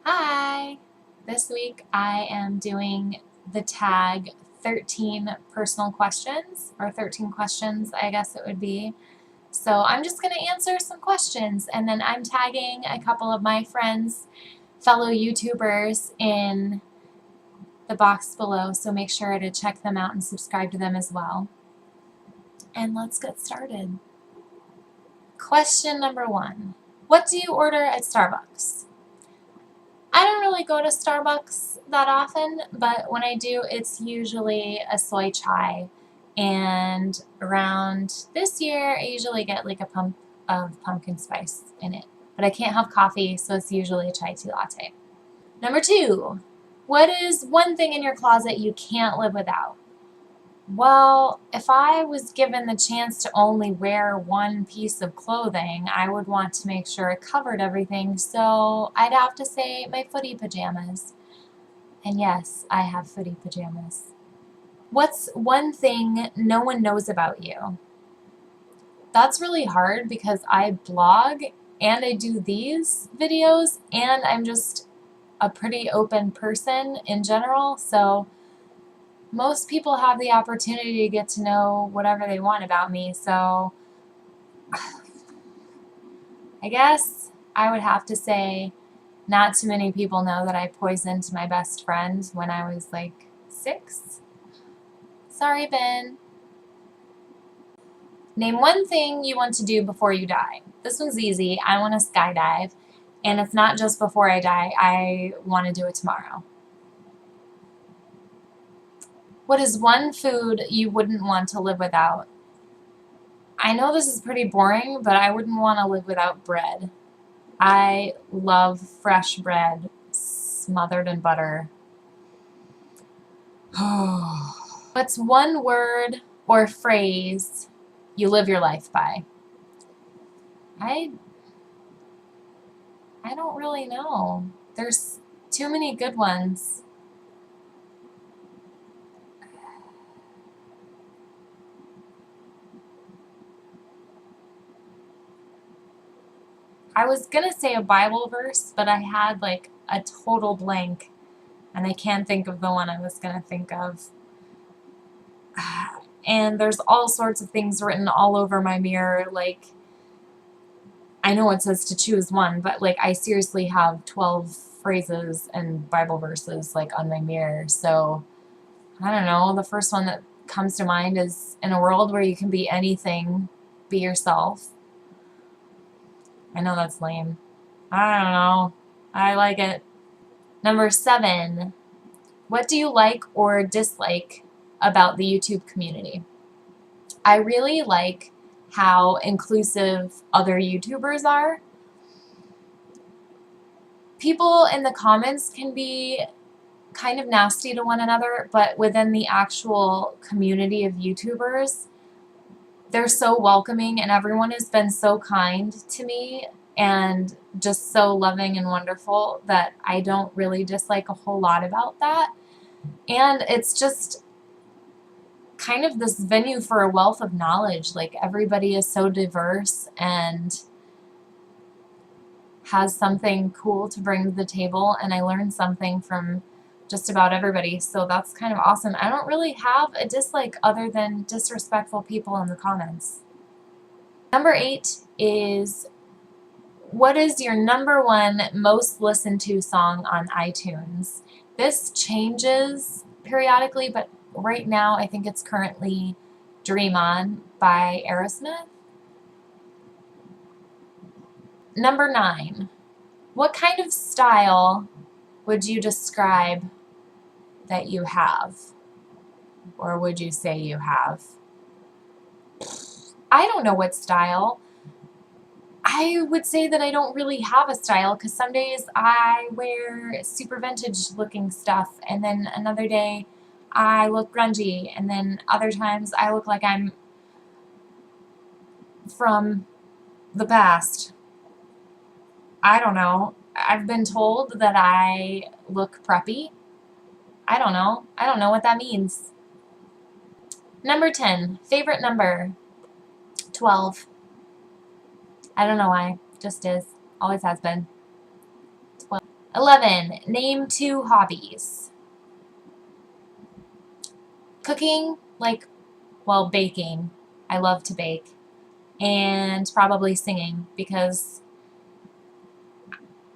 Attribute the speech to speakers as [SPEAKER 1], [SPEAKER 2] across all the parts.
[SPEAKER 1] Hi! This week I am doing the tag 13 personal questions, or 13 questions, I guess it would be. So I'm just going to answer some questions, and then I'm tagging a couple of my friends, fellow YouTubers, in the box below, so make sure to check them out and subscribe to them as well. And let's get started. Question number 1. What do you order at Starbucks? I don't really go to Starbucks that often, but when I do, it's usually a soy chai. And around this year, I usually get like a pump of pumpkin spice in it. But I can't have coffee, so it's usually a chai tea latte. Number 2, what is one thing in your closet you can't live without? Well, if I was given the chance to only wear one piece of clothing, I would want to make sure it covered everything, so I'd have to say my footy pajamas. And yes, I have footy pajamas. What's one thing no one knows about you? That's really hard because I blog and I do these videos, and I'm just a pretty open person in general, so most people have the opportunity to get to know whatever they want about me, so I guess I would have to say not too many people know that I poisoned my best friend when I was like 6. Sorry, Ben. Name one thing you want to do before you die. This one's easy. I want to skydive, and it's not just before I die. I want to do it tomorrow. What is one food you wouldn't want to live without? I know this is pretty boring, but I wouldn't want to live without bread. I love fresh bread smothered in butter. What's one word or phrase you live your life by? I don't really know. There's too many good ones. I was gonna say a Bible verse, but I had like a total blank, and I can't think of the one I was gonna think of. And there's all sorts of things written all over my mirror, like, I know it says to choose one, but like I seriously have 12 phrases and Bible verses like on my mirror, so I don't know, the first one that comes to mind is, in a world where you can be anything, be yourself. I know that's lame. I don't know. I like it. Number 7, what do you like or dislike about the YouTube community? I really like how inclusive other YouTubers are. People in the comments can be kind of nasty to one another, but within the actual community of YouTubers, they're so welcoming, and everyone has been so kind to me and just so loving and wonderful that I don't really dislike a whole lot about that. And it's just kind of this venue for a wealth of knowledge. Like, everybody is so diverse and has something cool to bring to the table, and I learned something from just about everybody, so that's kind of awesome. I don't really have a dislike other than disrespectful people in the comments. Number 8 is, what is your number 1 most listened to song on iTunes? This changes periodically, but right now I think it's currently Dream On by Aerosmith. Number 9, what kind of style would you describe that you have? Or would you say you have? I don't know what style. I would say that I don't really have a style, because some days I wear super vintage looking stuff, and then another day I look grungy, and then other times I look like I'm from the past. I don't know. I've been told that I look preppy. I don't know. I don't know what that means. Number 10, favorite number? 12. I don't know why. Just is. Always has been. 12. 11, name 2 hobbies. Cooking, like, well, baking. I love to bake. And probably singing, because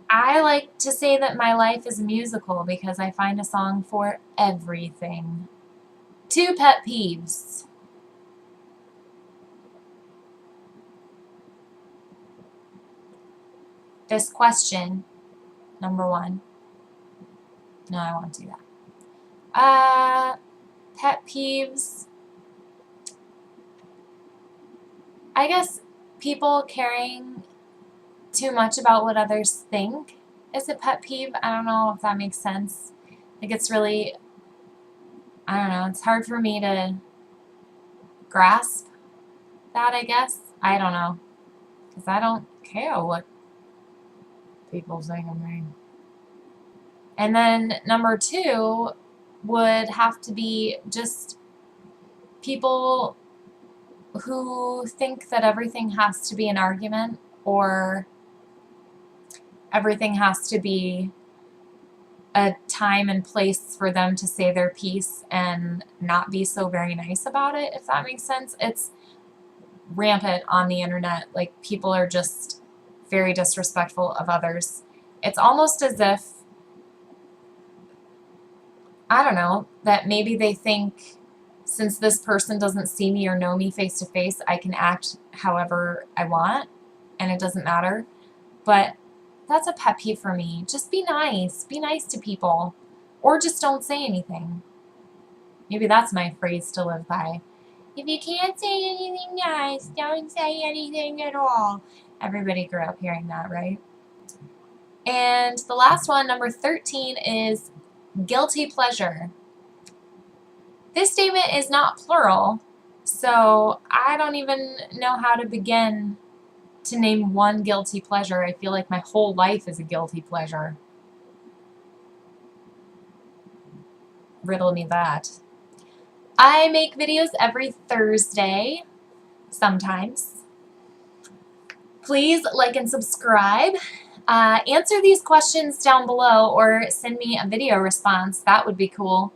[SPEAKER 1] I like to say that my life is a musical because I find a song for everything. 2 pet peeves. This question, number 1. No, I won't do that. Pet peeves. I guess people caring too much about what others think is a pet peeve. I don't know if that makes sense. Like, it's really, I don't know, it's hard for me to grasp that, I guess. I don't know. Because I don't care what people think of me. And then number 2 would have to be just people who think that everything has to be an argument, or everything has to be a time and place for them to say their piece and not be so very nice about it, if that makes sense. It's rampant on the internet. Like, people are just very disrespectful of others. It's almost as if, I don't know, that maybe they think, since this person doesn't see me or know me face to face, I can act however I want and it doesn't matter. But that's a pet peeve for me. Just be nice. Be nice to people. Or just don't say anything. Maybe that's my phrase to live by. If you can't say anything nice, don't say anything at all. Everybody grew up hearing that, right? And the last one, number 13, is guilty pleasure. This statement is not plural, so I don't even know how to begin to name one guilty pleasure. I feel like my whole life is a guilty pleasure. Riddle me that. I make videos every Thursday, sometimes. Please like and subscribe. Answer these questions down below or send me a video response. That would be cool.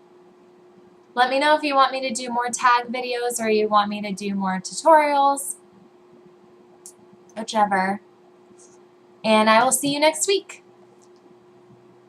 [SPEAKER 1] Let me know if you want me to do more tag videos or you want me to do more tutorials. Whichever. And I will see you next week.